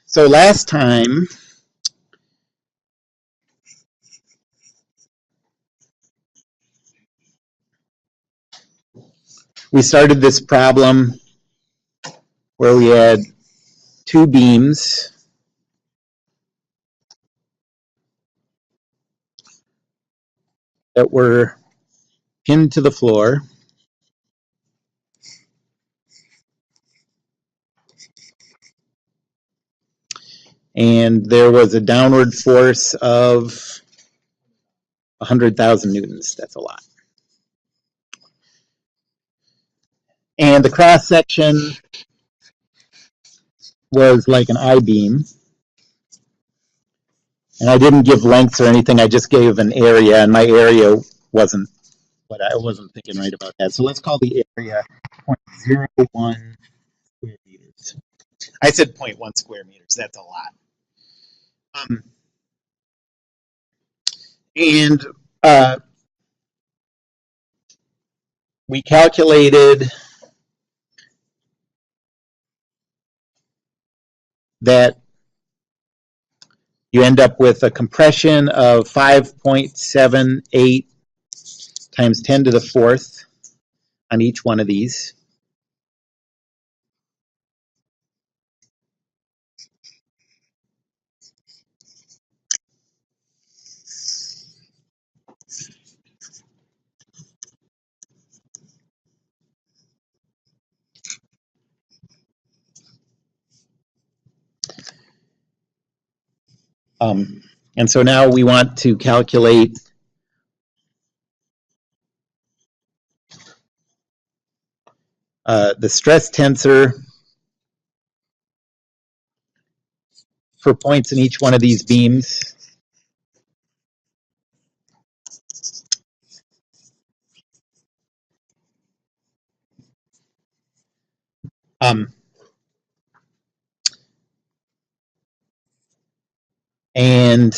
So last time we started this problem where we had two beams that were pinned to the floor. And there was a downward force of 100,000 newtons. That's a lot. And the cross section was like an I-beam. And I didn't give lengths or anything. I just gave an area, and my area wasn't what I wasn't thinking right about that. So let's call the area 0.01 square meters. I said 0.1 square meters. That's a lot. And we calculated that you end up with a compression of 5.78 times 10 to the fourth on each one of these. And so now we want to calculate the stress tensor for points in each one of these beams. And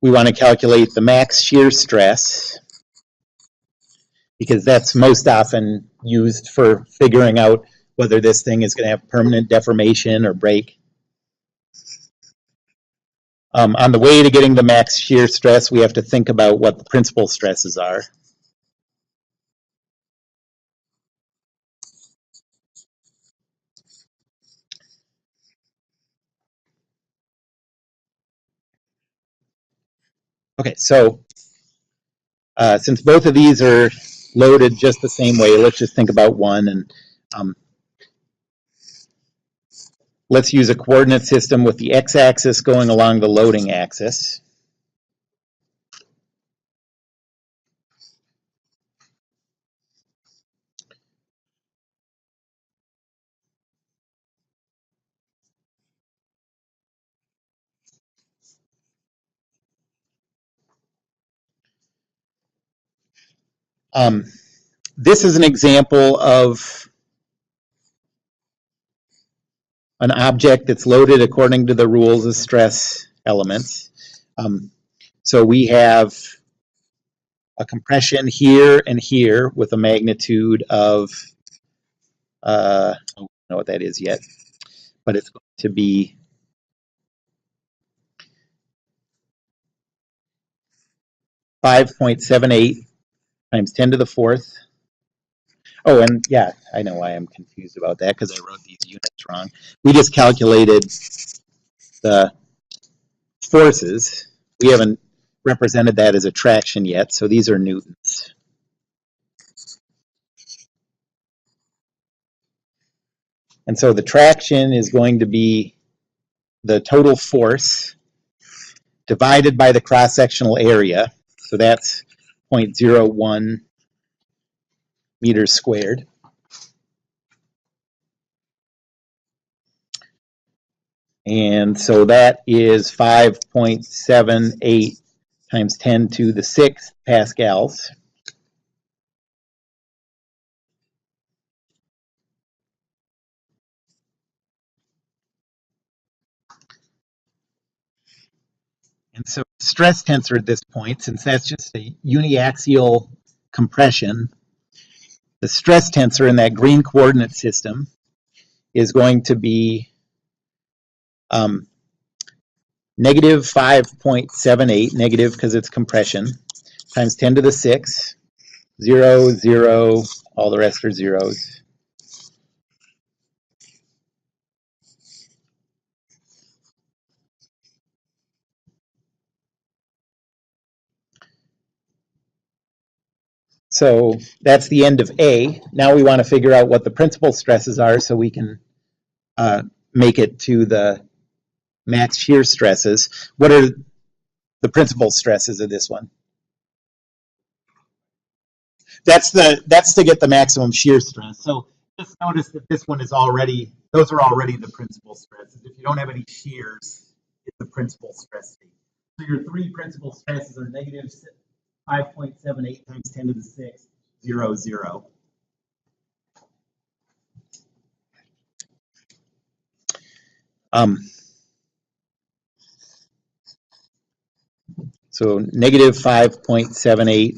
we want to calculate the max shear stress, because that's most often used for figuring out whether this thing is going to have permanent deformation or break. On the way to getting the max shear stress, we have to think about what the principal stresses are. Okay, so since both of these are loaded just the same way, let's just think about one, and let's use a coordinate system with the x-axis going along the loading axis. This is an example of an object that's loaded according to the rules of stress elements. So we have a compression here and here with a magnitude of, I don't know what that is yet, but it's going to be 5.78 times 10 to the fourth. Oh, and yeah, I know why I'm confused about that, because I wrote these units wrong. We just calculated the forces. We haven't represented that as a traction yet, so these are newtons. And so the traction is going to be the total force divided by the cross-sectional area. So that's 0.01 meters squared. And so that is 5.78 times 10 to the 6th pascals. And so stress tensor at this point, since that's just a uniaxial compression, the stress tensor in that green coordinate system is going to be negative 5.78, negative because it's compression, times 10 to the 6, 0, 0, all the rest are zeros. So that's the end of A. Now we want to figure out what the principal stresses are so we can make it to the max shear stresses. What are the principal stresses of this one? That's to get the maximum shear stress. So just notice that this one is already, those are already the principal stresses. If you don't have any shears, it's the principal stress state. So your three principal stresses are negative 5.78 times 10 to the 6, 0, 0. So negative 5.78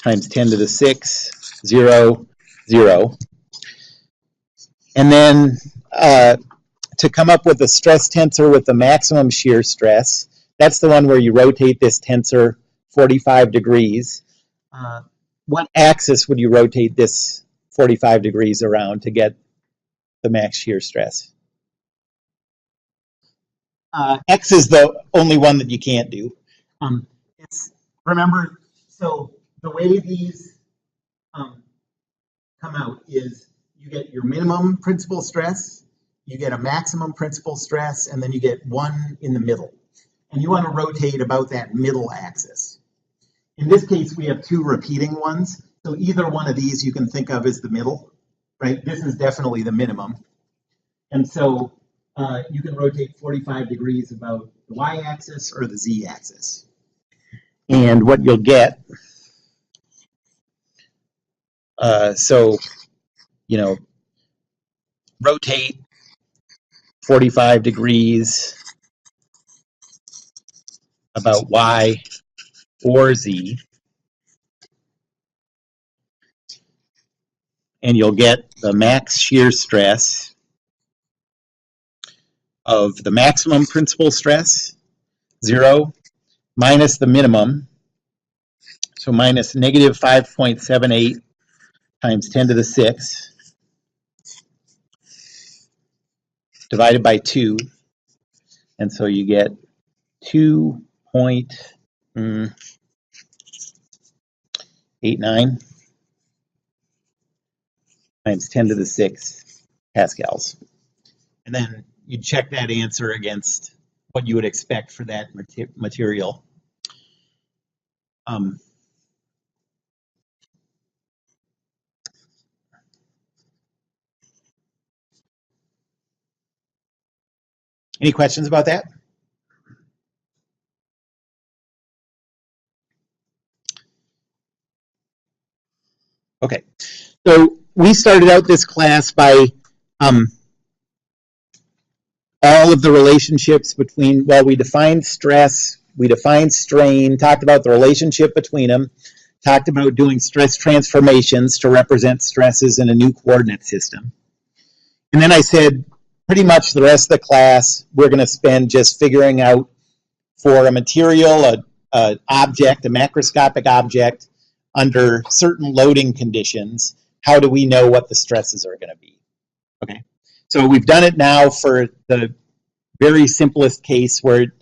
times 10 to the 6, 0, 0. And then to come up with the stress tensor with the maximum shear stress, that's the one where you rotate this tensor 45 degrees. What axis would you rotate this 45 degrees around to get the max shear stress? X is the only one that you can't do. Remember, so the way these come out is you get your minimum principal stress, you get a maximum principal stress, and then you get one in the middle. And you want to rotate about that middle axis. In this case, we have two repeating ones. So either one of these you can think of as the middle, right? This is definitely the minimum. And so you can rotate 45 degrees about the y-axis or the z-axis. And what you'll get, so, you know, rotate 45 degrees about y or z, and you'll get the max shear stress of the maximum principal stress, 0, minus the minimum, so minus negative 5.78 times 10 to the 6, divided by 2, and so you get 2.89 times 10 to the 6 pascals. And then you check that answer against what you would expect for that material. Any questions about that? Okay, so we started out this class by all of the relationships between, well, we defined stress, we defined strain, talked about the relationship between them, talked about doing stress transformations to represent stresses in a new coordinate system. And then I said, pretty much the rest of the class, we're going to spend just figuring out for a material, an object, a macroscopic object, under certain loading conditions, how do we know what the stresses are going to be? Okay, so we've done it now for the very simplest case where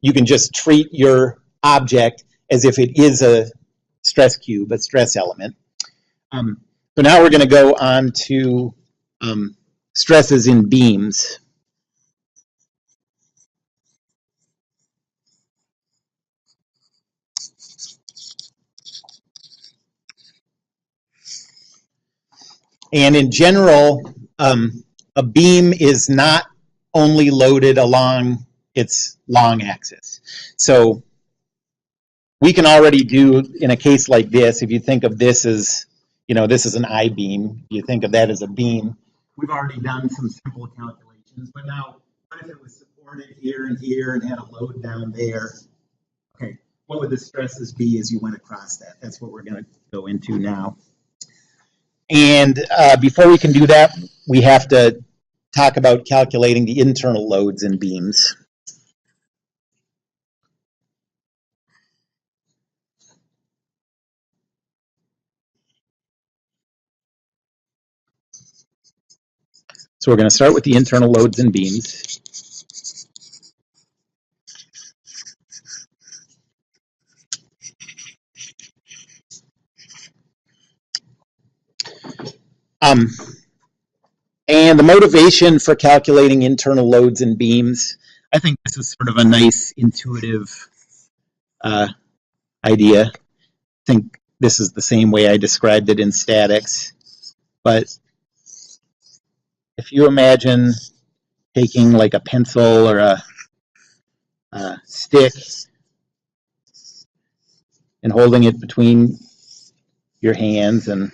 you can just treat your object as if it is a stress cube, a stress element. So now we're going to go on to stresses in beams. And in general, a beam is not only loaded along its long axis. So we can already do, in a case like this, if you think of this as, you know, this is an I-beam, you think of that as a beam, we've already done some simple calculations, but now what if it was supported here and here and had a load down there? Okay, what would the stresses be as you went across that? That's what we're going to go into now. And before we can do that, we have to talk about calculating the internal loads in beams. So we're going to start with the internal loads in beams. And the motivation for calculating internal loads in beams, I think this is sort of a nice intuitive idea. I think this is the same way I described it in statics. But if you imagine taking like a pencil or a stick and holding it between your hands and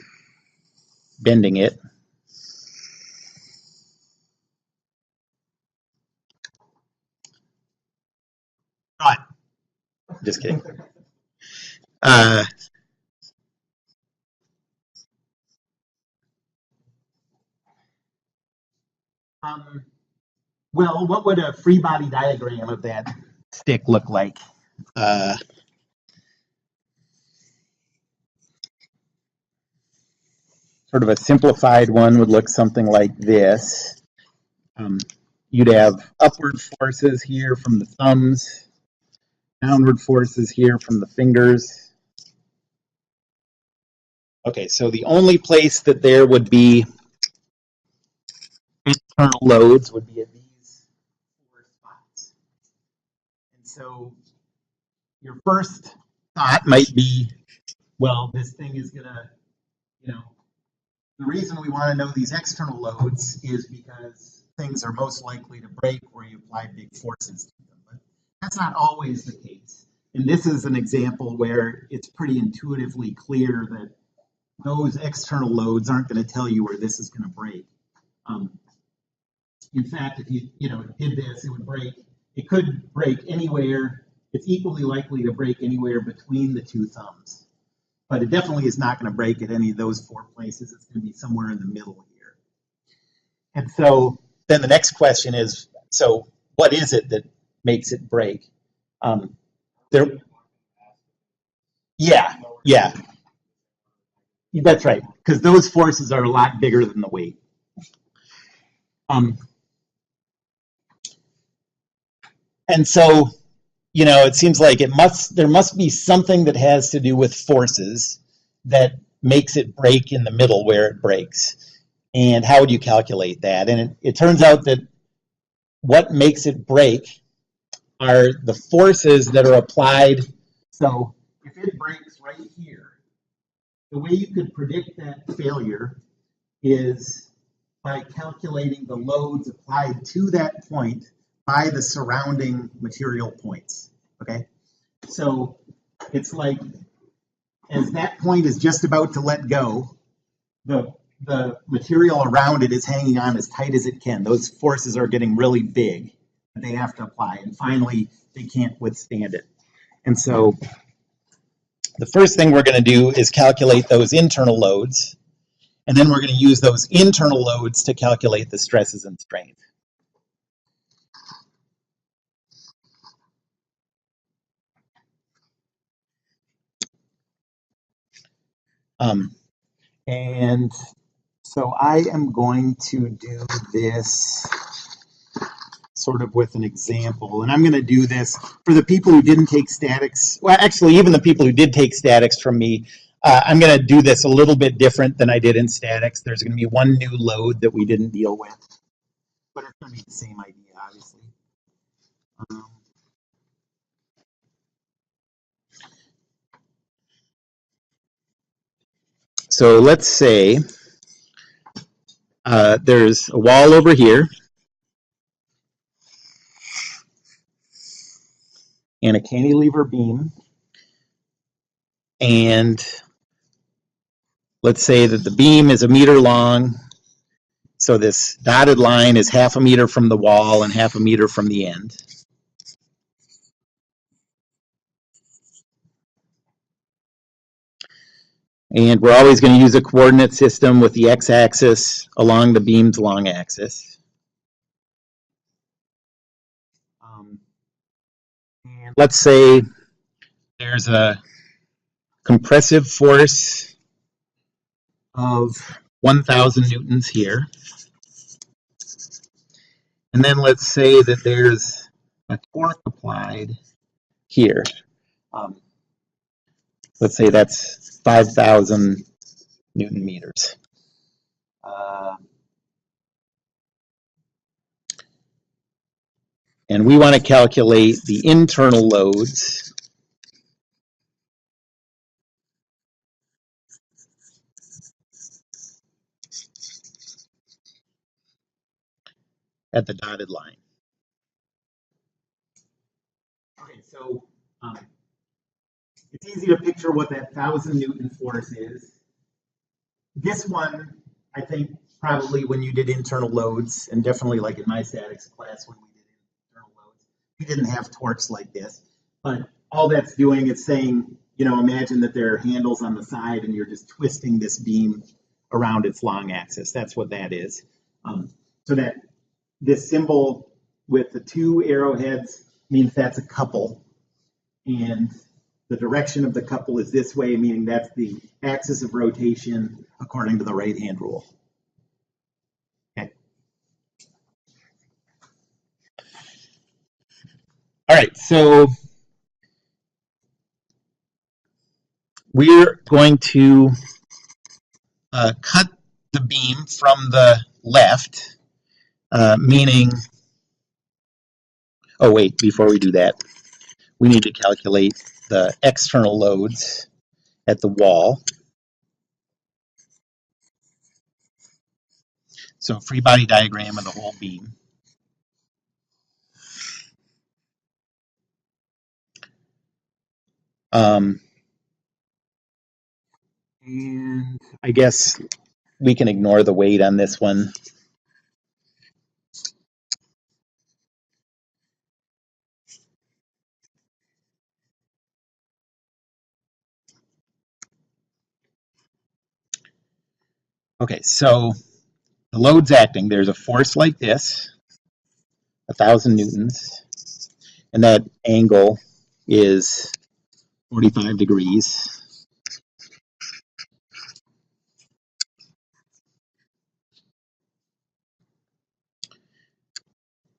bending it, just kidding. Well, what would a Freebody diagram of that stick look like? Sort of a simplified one would look something like this. You'd have upward forces here from the thumbs, downward forces here from the fingers. Okay, so the only place that there would be internal loads would be at these four spots. And so your first thought might be, well, this thing is going to, the reason we want to know these external loads is because things are most likely to break where you apply big forces to them. But that's not always the case. And this is an example where it's pretty intuitively clear that those external loads aren't going to tell you where this is going to break. In fact, if you did this, it would break. It could break anywhere. It's equally likely to break anywhere between the two thumbs. But it definitely is not going to break at any of those four places. It's going to be somewhere in the middle here. And so then the next question is, so what is it that makes it break? Yeah. That's right, because those forces are a lot bigger than the weight. And so, it seems like there must be something that has to do with forces that makes it break in the middle where it breaks. And how would you calculate that? And it turns out that what makes it break are the forces that are applied. So if it breaks right here, the way you could predict that failure is by calculating the loads applied to that point by the surrounding material points, okay? So it's like, as that point is just about to let go, the material around it is hanging on as tight as it can. Those forces are getting really big that they have to apply, and finally they can't withstand it. And so the first thing we're going to do is calculate those internal loads, and then we're going to use those internal loads to calculate the stresses and strains. And so I am going to do this sort of with an example, and I'm going to do this for the people who didn't take statics. Well, actually, even the people who did take statics from me, I'm going to do this a little bit different than I did in statics. There's going to be one new load that we didn't deal with, but it's going to be the same idea, obviously. So let's say there's a wall over here and a cantilever beam, and let's say that the beam is 1 meter long. So this dotted line is 1/2 meter from the wall and 1/2 meter from the end. And we're always going to use a coordinate system with the x-axis along the beam's long axis. And let's say there's a compressive force of 1,000 newtons here. And then let's say that there's a torque applied here. Let's say that's 5,000 Newton meters. And we want to calculate the internal loads at the dotted line. Okay, so it's easy to picture what that 1,000 Newton force is. This one, I think, probably when you did internal loads, and definitely like in my statics class when we did internal loads, we didn't have torques like this. But all that's doing is saying, you know, imagine that there are handles on the side and you're just twisting this beam around its long axis. That's what that is. So that this symbol with the two arrowheads means that's a couple. And the direction of the couple is this way, meaning that's the axis of rotation according to the right-hand rule. Okay. All right, so we're going to cut the beam from the left, meaning, oh wait, before we do that, we need to calculate the external loads at the wall. So free body diagram of the whole beam. And I guess we can ignore the weight on this one. Okay, so the load's acting. There's a force like this, 1,000 newtons, and that angle is 45 degrees.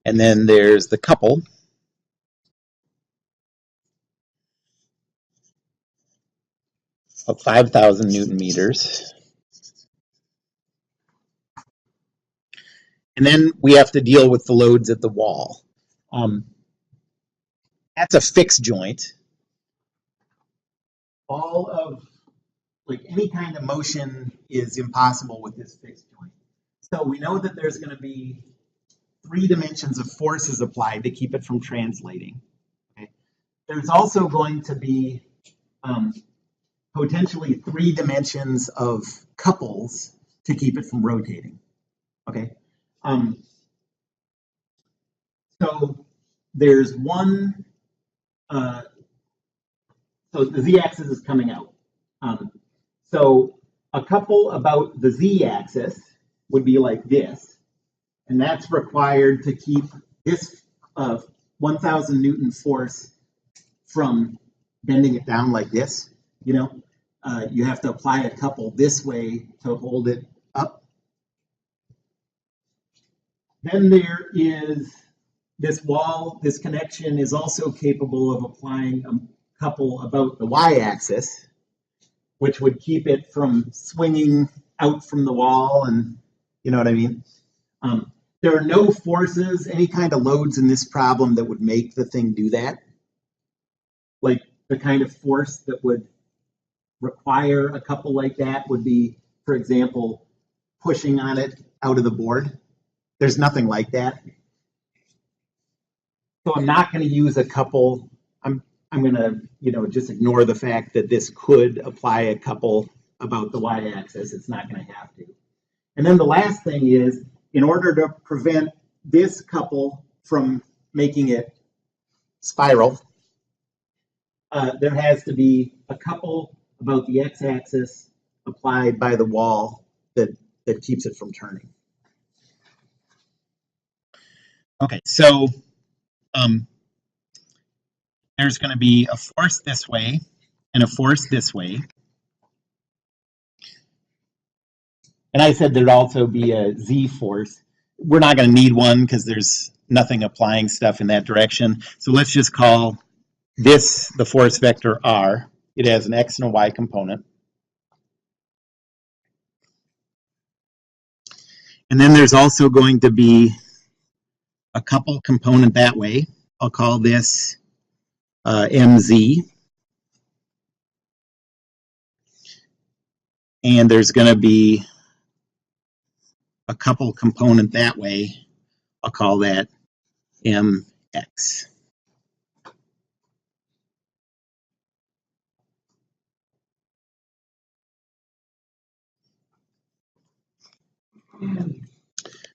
And then there's the couple. Of 5,000 Newton meters. And then we have to deal with the loads at the wall. That's a fixed joint. All of, like, any kind of motion is impossible with this fixed joint. So we know that there's going to be 3 dimensions of forces applied to keep it from translating. Okay? There's also going to be potentially 3 dimensions of couples to keep it from rotating. Okay. So there's one. So the z-axis is coming out. So a couple about the z-axis would be like this, and that's required to keep this 1,000 Newton force from bending it down like this. You know, you have to apply a couple this way to hold it up. Then there is this wall. This connection is also capable of applying a couple about the y-axis, which would keep it from swinging out from the wall, and you know what I mean? There are no forces, any kind of loads in this problem that would make the thing do that. Like the kind of force that would require a couple like that would be, for example, pushing on it out of the board. There's nothing like that. So I'm not going to use a couple. I'm going to, you know, just ignore the fact that this could apply a couple about the y-axis. It's not going to have to. And then the last thing is, in order to prevent this couple from making it spiral, there has to be a couple about the x-axis applied by the wall that keeps it from turning. Okay, so there's going to be a force this way and a force this way. And I said there'd also be a Z force. We're not going to need one because there's nothing applying stuff in that direction. So let's just call this the force vector R. It has an X and a Y component. And then there's also going to be a couple component that way. I'll call this MZ. And there's going to be a couple component that way. I'll call that MX.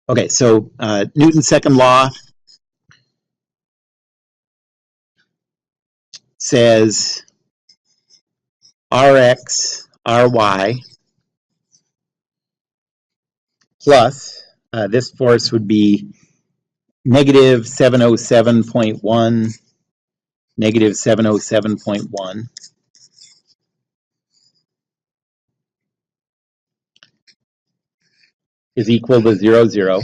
Okay, so Newton's second law says Rx, Ry plus, this force would be negative 707.1, negative 707.1. Is equal to 0, 0.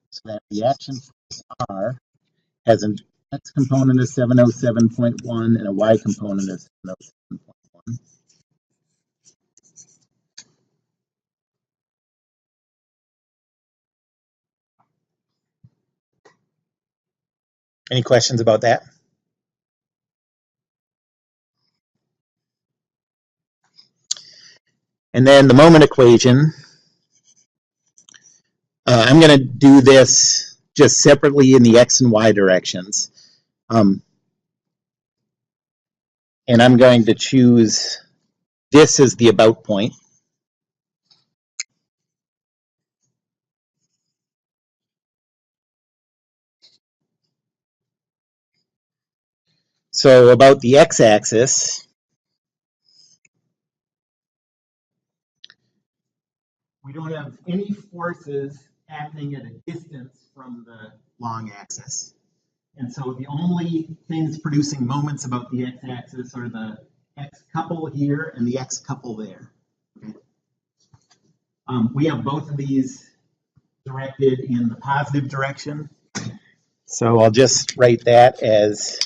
So that the action force R has an X component of 707.1 and a Y component of 707.1. Any questions about that? And then the moment equation, I'm going to do this just separately in the X and Y directions. And I'm going to choose this as the about point. So about the x-axis, we don't have any forces acting at a distance from the long axis. And so the only things producing moments about the x-axis are the x couple here and the x couple there. Okay? We have both of these directed in the positive direction. So I'll just write that as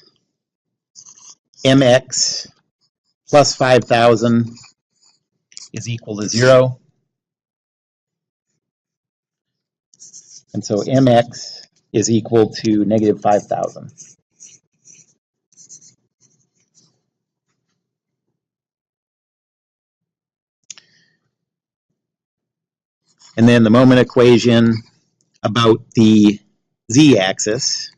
mx plus 5,000 is equal to 0. And so mx is equal to negative 5,000. And then the moment equation about the z-axis.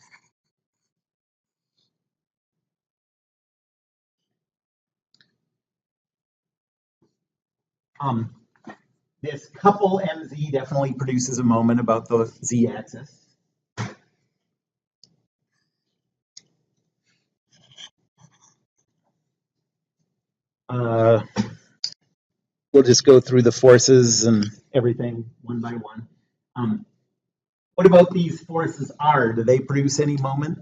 This couple mz definitely produces a moment about the z-axis. We'll just go through the forces and everything one by one. What about these forces R? Do they produce any moment?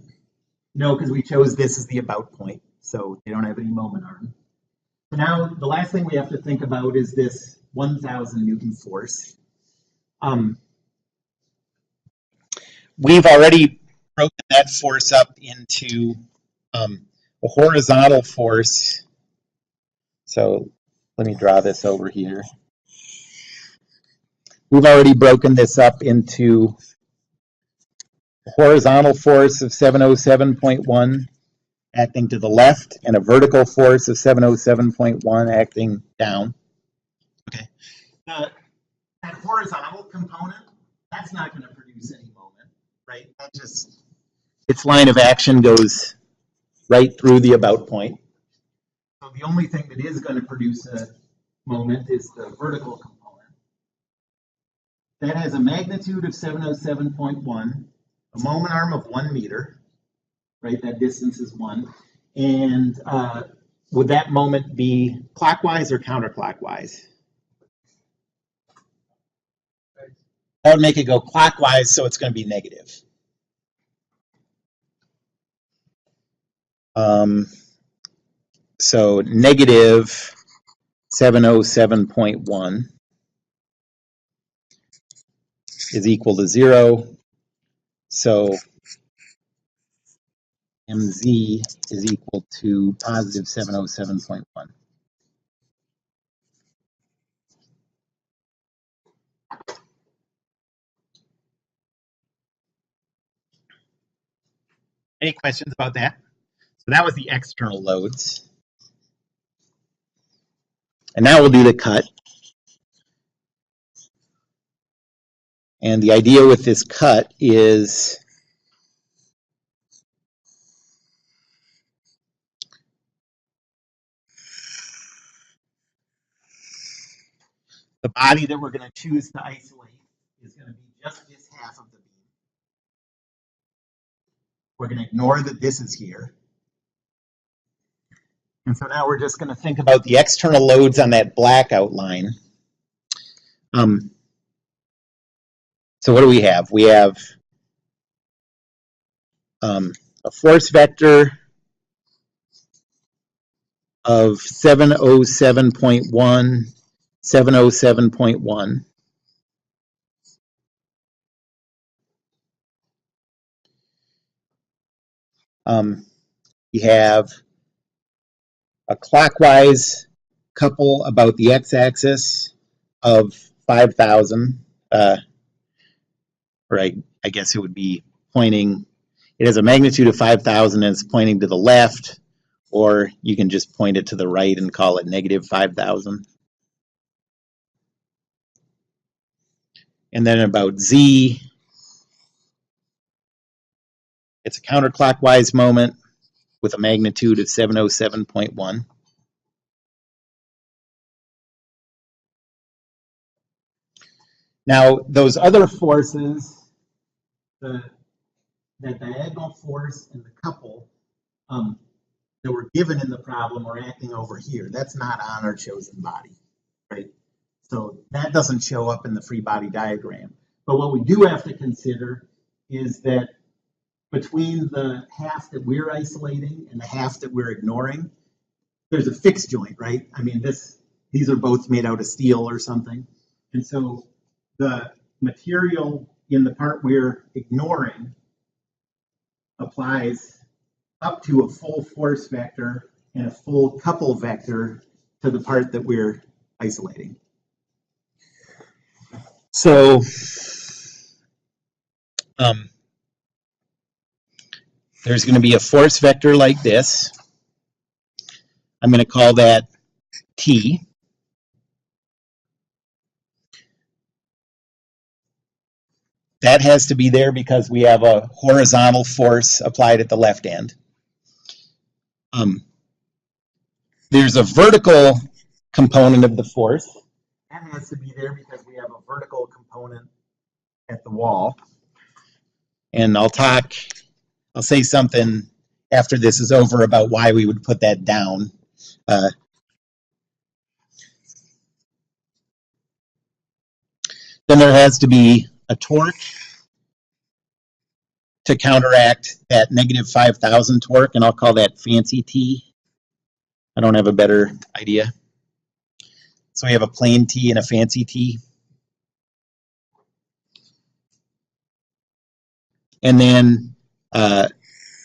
No, because we chose this as the about point, so they don't have any moment arm. So now the last thing we have to think about is this 1,000 Newton force. We've already broken that force up into a horizontal force. So let me draw this over here. We've already broken this up into a horizontal force of 707.1 acting to the left and a vertical force of 707.1 acting down. Okay. That horizontal component, that's not going to produce any moment, right? That just, its line of action goes right through the about point. So the only thing that is going to produce a moment is the vertical component. That has a magnitude of 707.1, a moment arm of 1 meter, right? That distance is 1. And would that moment be clockwise or counterclockwise? That would make it go clockwise, so it's going to be negative. So negative 707.1 is equal to 0. So mz is equal to positive 707.1. Any questions about that? So that was the external loads. And now we'll do the cut. And the idea with this cut is the body that we're going to choose to isolate is going to be just this half of the beam. We're going to ignore that this is here. And so now we're just going to think about the external loads on that black outline. So what do we have? We have a force vector of 707.1, 707.1. You have a clockwise couple about the x-axis of 5,000, or I guess it would be pointing, it has a magnitude of 5,000 and it's pointing to the left, or you can just point it to the right and call it negative 5,000. And then about z, it's a counterclockwise moment with a magnitude of 707.1. Now, those other forces, the diagonal force and the couple that were given in the problem are acting over here. That's not on our chosen body, right? So that doesn't show up in the free body diagram. But what we do have to consider is that between the half that we're isolating and the half that we're ignoring, there's a fixed joint, right? I mean, these are both made out of steel or something. And so the material in the part we're ignoring applies up to a full force vector and a full couple vector to the part that we're isolating. So there's going to be a force vector like this. I'm going to call that T. That has to be there because we have a horizontal force applied at the left end. There's a vertical component of the force. That has to be there because we have a vertical component at the wall. And I'll say something after this is over about why we would put that down. Then there has to be a torque to counteract that negative 5,000 torque, and I'll call that fancy T. I don't have a better idea. So we have a plain T and a fancy T. And then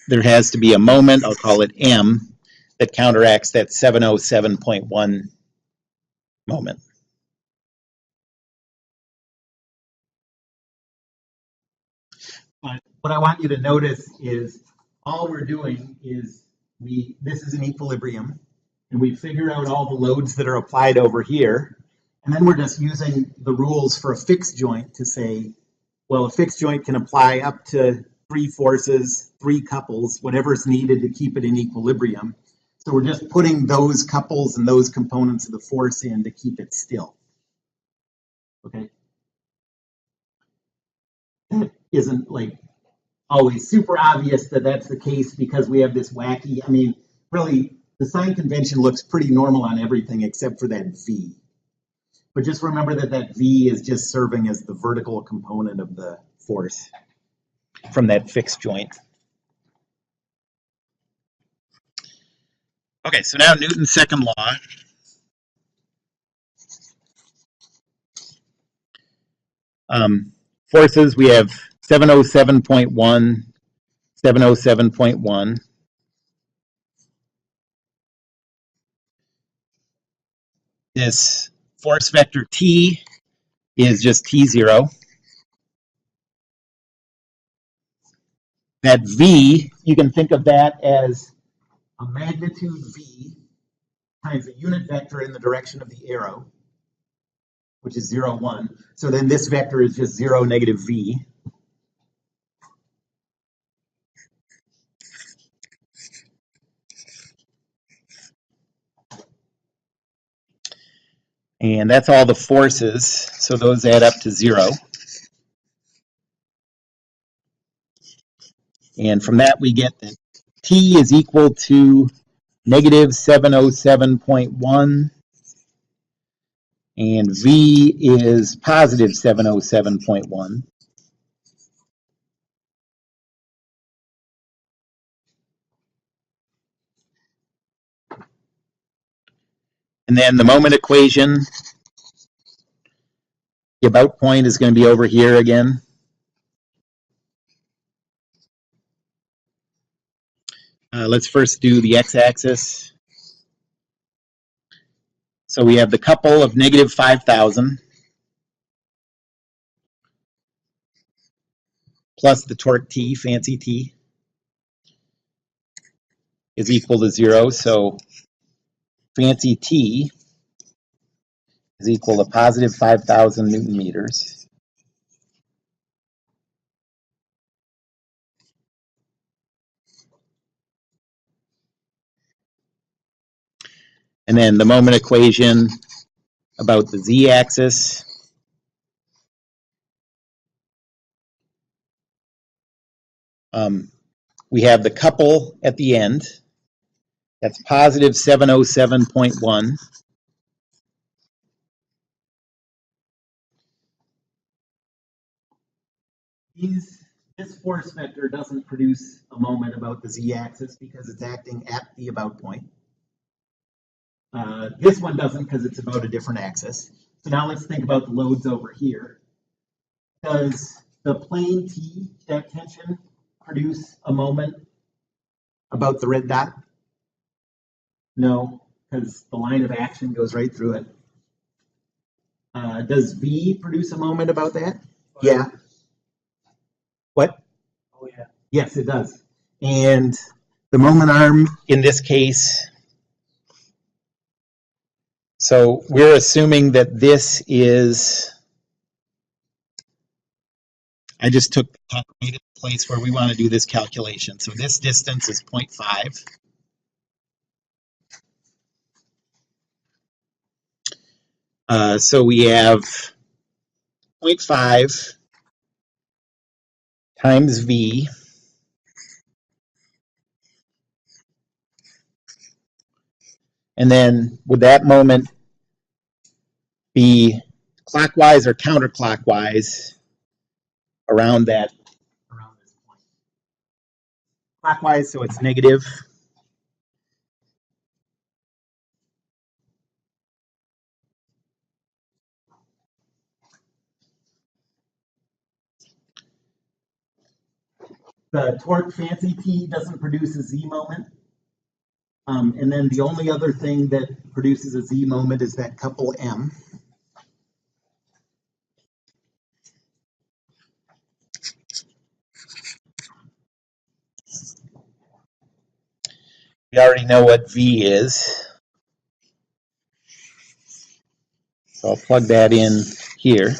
there has to be a moment, I'll call it M, that counteracts that 707.1 moment. But what I want you to notice is all we're doing is this is an equilibrium, and we figure out all the loads that are applied over here, and then we're just using the rules for a fixed joint to say, well, a fixed joint can apply up to 3 forces, 3 couples, whatever's needed to keep it in equilibrium. So we're just putting those couples and those components of the force in to keep it still. Okay? That isn't like always super obvious that that's the case because we have this wacky, I mean, really the sign convention looks pretty normal on everything except for that V. But just remember that that V is just serving as the vertical component of the force from that fixed joint. Okay, so now Newton's second law. Forces, we have 707.1, 707.1. This force vector T is just T0. That V, you can think of that as a magnitude V times a unit vector in the direction of the arrow, which is 0, 1. So then this vector is just 0, negative V. And that's all the forces, so those add up to 0. And from that we get that T is equal to negative 707.1, and V is positive 707.1. And then the moment equation, the about point is going to be over here again. Let's first do the x-axis. So we have the couple of negative 5,000 plus the torque T, fancy T, is equal to 0. So fancy T is equal to positive 5,000 Newton meters. And then the moment equation about the z-axis. We have the couple at the end. That's positive 707.1. This force vector doesn't produce a moment about the z-axis because it's acting at the about point. This one doesn't because it's about a different axis. So now let's think about the loads over here. Does the plane T, that tension, produce a moment about the red dot? No, because the line of action goes right through it. Does V produce a moment about that? Yeah. What? Oh, yeah. Yes, it does. And the moment arm in this case, so we're assuming that this is, I just took the top right of the place where we want to do this calculation. So this distance is 0.5. So we have 0.5 times V and then would that moment be clockwise or counterclockwise around this point? Clockwise, so it's negative. The torque fancy T doesn't produce a Z moment. And then the only other thing that produces a Z moment is that couple M. We already know what V is. So I'll plug that in here.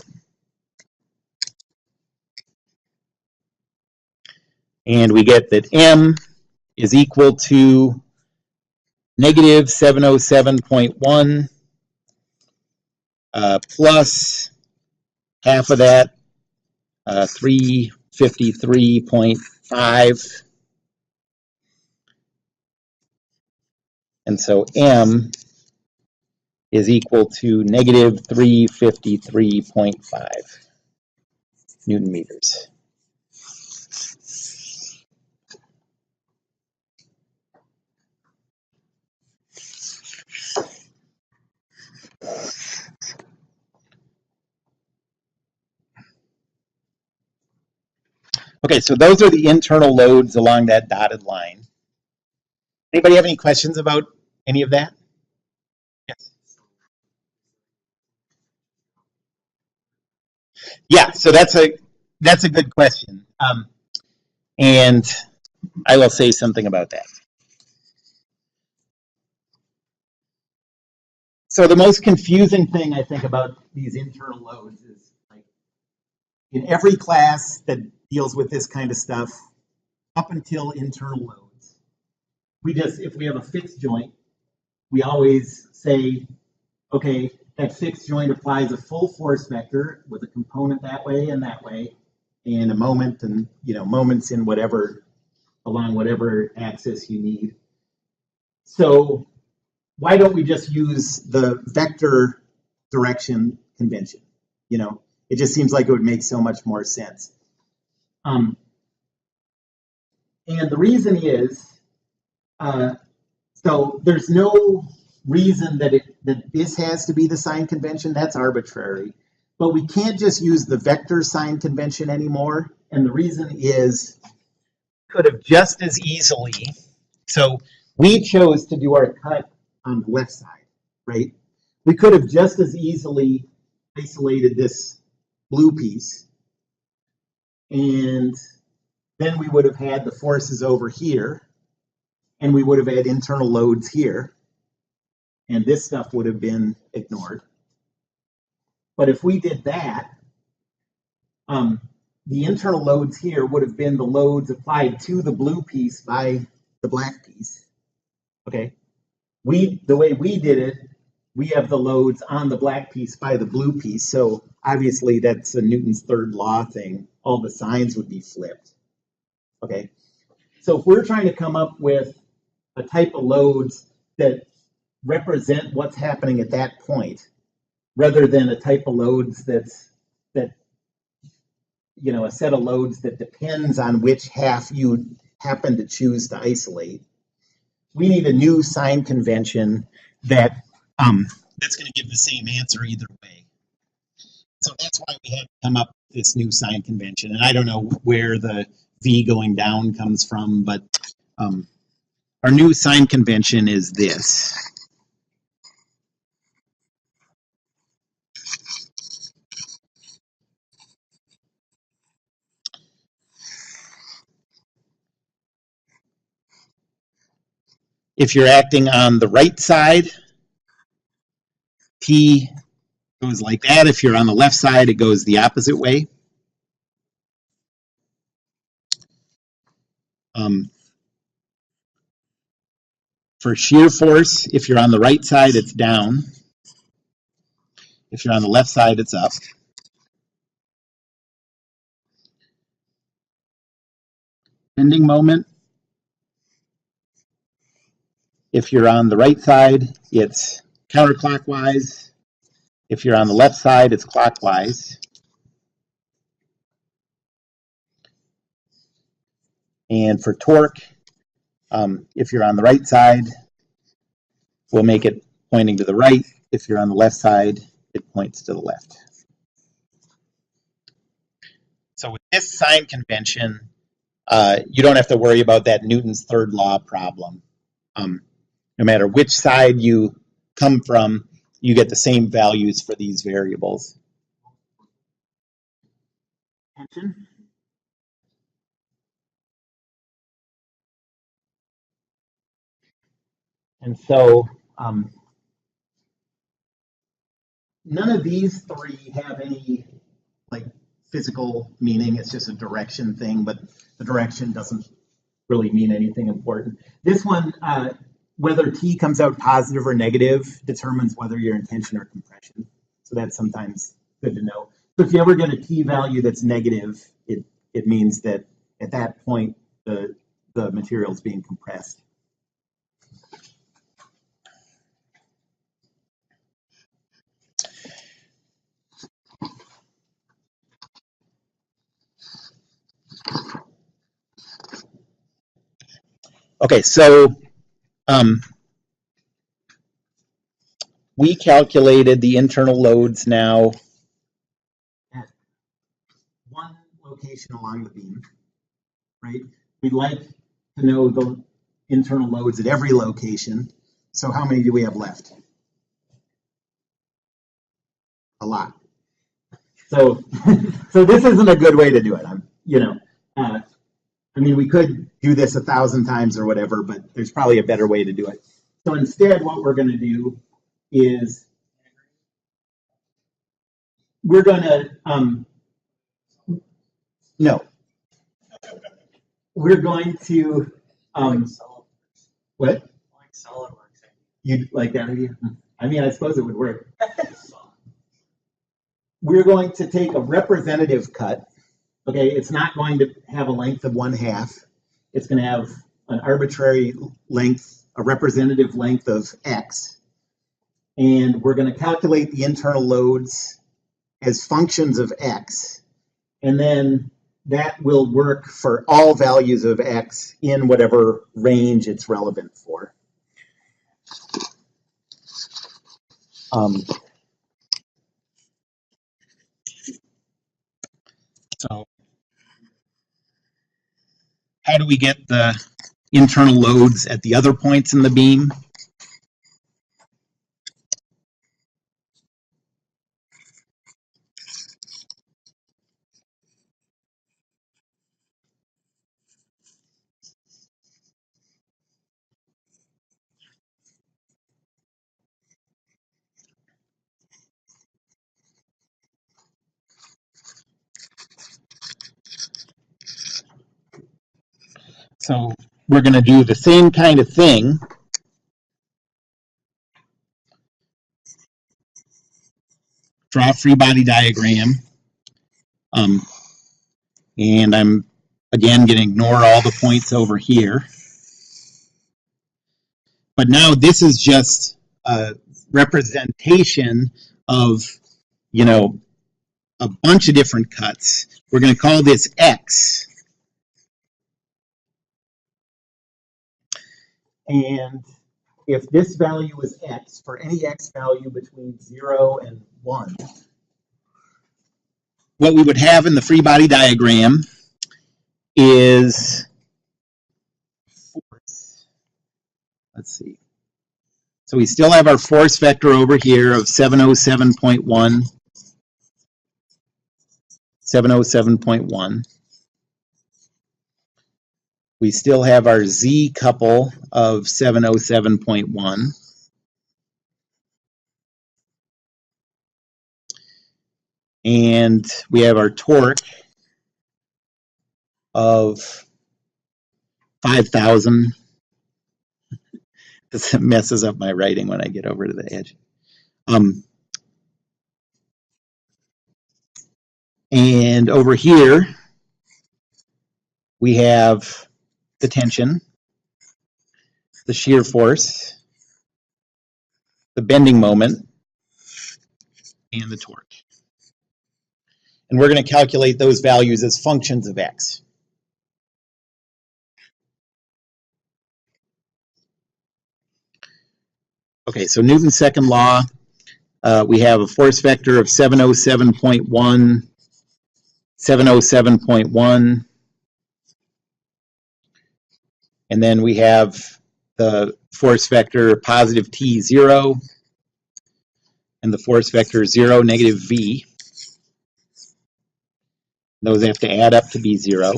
And we get that M is equal to negative 707.1 plus half of that, 353.5. And so M is equal to negative 353.5 Newton meters. Okay, so those are the internal loads along that dotted line. Anybody have any questions about any of that? Yes. Yeah, so that's a good question. And I will say something about that. So the most confusing thing I think about these internal loads is, like, in every class that deals with this kind of stuff, up until internal loads, if we have a fixed joint, we always say, okay, that fixed joint applies a full force vector with a component that way, and a moment, and moments in along whatever axis you need. So why don't we just use the vector direction convention? It just seems like it would make so much more sense. And the reason is, so there's no reason that this has to be the sign convention. That's arbitrary. But we can't just use the vector sign convention anymore. And the reason is, could have just as easily, so we chose to do our cut on the left side, right? We could have just as easily isolated this blue piece, and then we would have had the forces over here, and we would have had internal loads here, and this stuff would have been ignored. But if we did that, the internal loads here would have been the loads applied to the blue piece by the black piece. Okay, the way we did it, we have the loads on the black piece by the blue piece. So obviously that's a Newton's third law thing. All the signs would be flipped. Okay, so if we're trying to come up with a type of loads that represent what's happening at that point, rather than a type of loads that a set of loads that depends on which half you happen to choose to isolate, we need a new sign convention that's going to give the same answer either way. So that's why we had to come up with this new sign convention. And I don't know where the V going down comes from, but our new sign convention is this. If you're acting on the right side, T goes like that. If you're on the left side, it goes the opposite way. For shear force, if you're on the right side, it's down. If you're on the left side, it's up. Bending moment, if you're on the right side, it's counterclockwise. If you're on the left side, it's clockwise. And for torque, if you're on the right side, we'll make it pointing to the right. If you're on the left side, it points to the left. So with this sign convention, you don't have to worry about that Newton's third law problem. No matter which side you come from, you get the same values for these variables. Tension. And so none of these three have any physical meaning. It's just a direction thing, but the direction doesn't really mean anything important. This one, whether T comes out positive or negative, determines whether you're in tension or compression. So that's sometimes good to know. So if you ever get a T value that's negative, it means that at that point the material is being compressed. Okay, so we calculated the internal loads now at one location along the beam, right? We'd like to know the internal loads at every location. So how many do we have left? A lot. So, so this isn't a good way to do it. I mean, we could do this 1,000 times or whatever, but there's probably a better way to do it. So instead, what we're going to do is we're going to, no, we're going to, what? You'd like that idea? I mean, I suppose it would work. We're going to take a representative cut. Okay, it's not going to have a length of 1/2. It's going to have an arbitrary length, a representative length of x. And we're going to calculate the internal loads as functions of x. And then that will work for all values of x in whatever range it's relevant for. So how do we get the internal loads at the other points in the beam? So we're going to do the same kind of thing. Draw a Freebody diagram. And I'm, again, going to ignore all the points over here. But now this is just a representation of, a bunch of different cuts. We're going to call this X. And if this value is X, for any X value between 0 and 1, what we would have in the Freebody diagram is force. Let's see. So we still have our force vector over here of 707.1. 707.1. We still have our Z couple of 707.1. And we have our torque of 5,000. This messes up my writing when I get over to the edge. And over here, we have the tension, the shear force, the bending moment, and the torque. And we're going to calculate those values as functions of X. Okay, so Newton's second law, we have a force vector of 707.1, 707.1, and then we have the force vector positive T0, and the force vector 0, negative V. Those have to add up to be 0.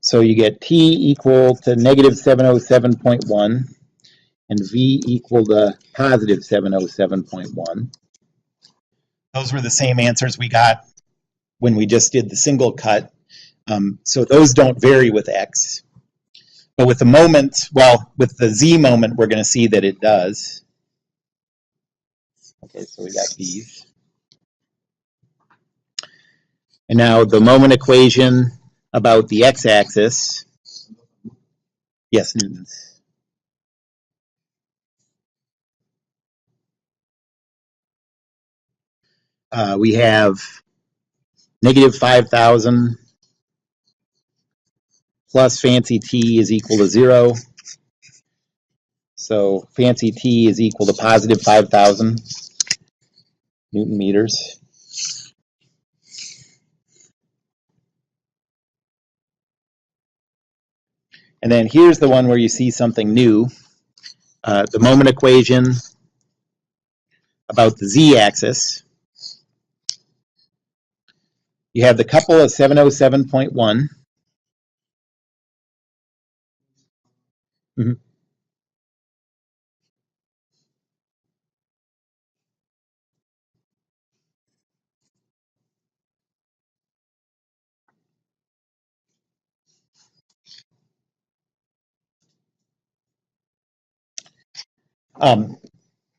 So you get T equal to negative 707.1 and V equal to positive 707.1. Those were the same answers we got when we just did the single cut. So those don't vary with X. But with the moment, well, with the Z moment, we're going to see that it does. Okay, so we got these. And now the moment equation about the x-axis. Yes, Newton's. We have negative 5,000 plus fancy t is equal to 0. So fancy t is equal to positive 5,000 Newton meters. And then here's the one where you see something new. The moment equation about the z-axis. You have the couple of 707.1. Mm-hmm.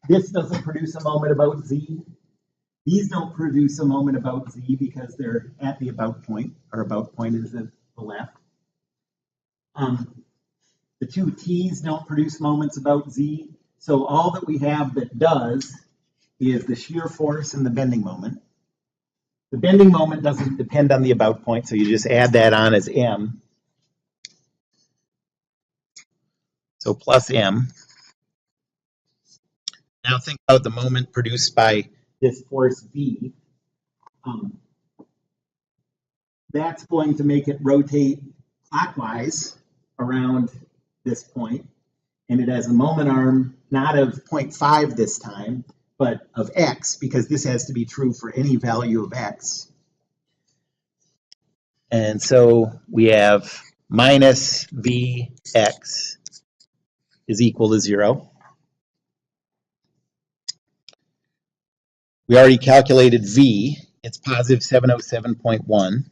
This doesn't produce a moment about z. These don't produce a moment about z because they're at the about point. Our about point is at the left. The two t's don't produce moments about z. So all that we have that does is the shear force and the bending moment. The bending moment doesn't depend on the about point, so you just add that on as m. So plus m. Now think about the moment produced by this force V. That's going to make it rotate clockwise around this point, and it has a moment arm not of 0.5 this time, but of x, because this has to be true for any value of x. And so we have minus Vx is equal to 0. We already calculated V. It's positive 707.1.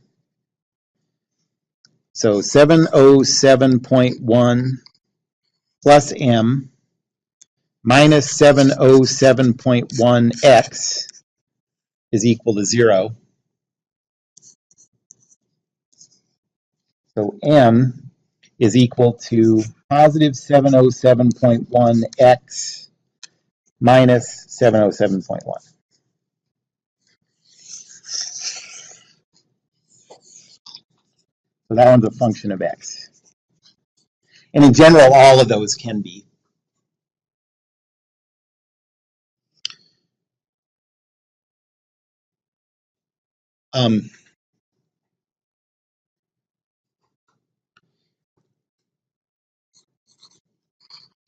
So 707.1 plus m minus 707.1x is equal to 0. So m is equal to positive 707.1x minus 707.1. So that one's a function of x. And in general, all of those can be.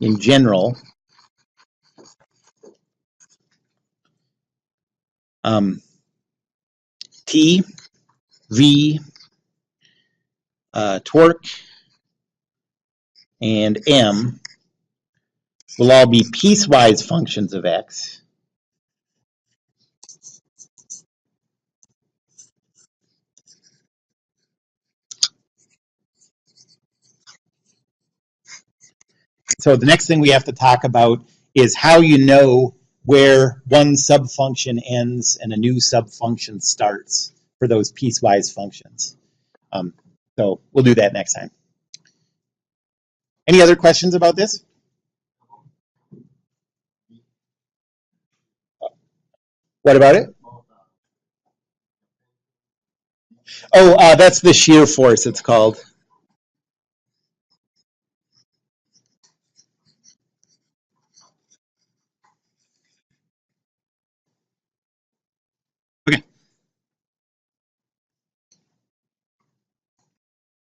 In general, T, V, torque, and m will all be piecewise functions of x. So the next thing we have to talk about is how you know where one subfunction ends and a new subfunction starts for those piecewise functions. So we'll do that next time. Any other questions about this? What about it? Oh, that's the shear force, it's called.